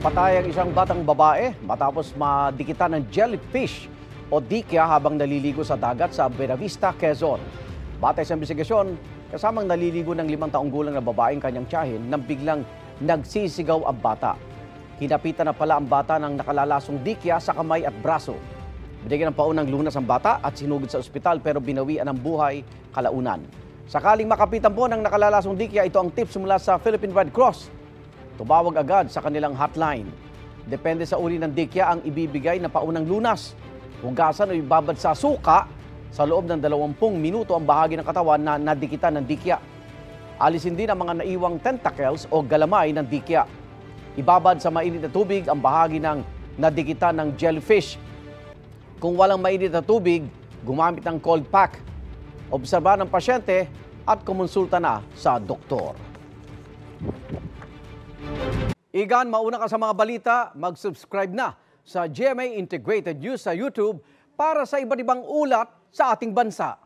Napatay ang isang batang babae matapos madikitan ng jellyfish o dikya habang naliligo sa dagat sa Buenavista, Quezon. Batay sa investigasyon, kasamang naliligo ng 5 taong gulang na babaeng kanyang tiyahin nang biglang nagsisigaw ang bata. Hinapitan na pala ang bata ng nakalalasong dikya sa kamay at braso. Binigyan ng paunang lunas ang bata at sinugod sa ospital pero binawian ng buhay kalaunan. Sakaling makapitan po ng nakalalasong dikya, ito ang tips mula sa Philippine Red Cross. Tumawag agad sa kanilang hotline. Depende sa uri ng dikya ang ibibigay na paunang lunas. Hugasan o ibabad sa suka sa loob ng 20 minuto ang bahagi ng katawan na nadikitan ng dikya. Alisin din ang mga naiwang tentacles o galamay ng dikya. Ibabad sa mainit na tubig ang bahagi ng nadikitan ng jellyfish. Kung walang mainit na tubig, gumamit ng cold pack. Obserbahan ng pasyente at kumonsulta na sa doktor. Igan, mauna ka sa mga balita, mag-subscribe na sa GMA Integrated News sa YouTube para sa iba't ibang ulat sa ating bansa.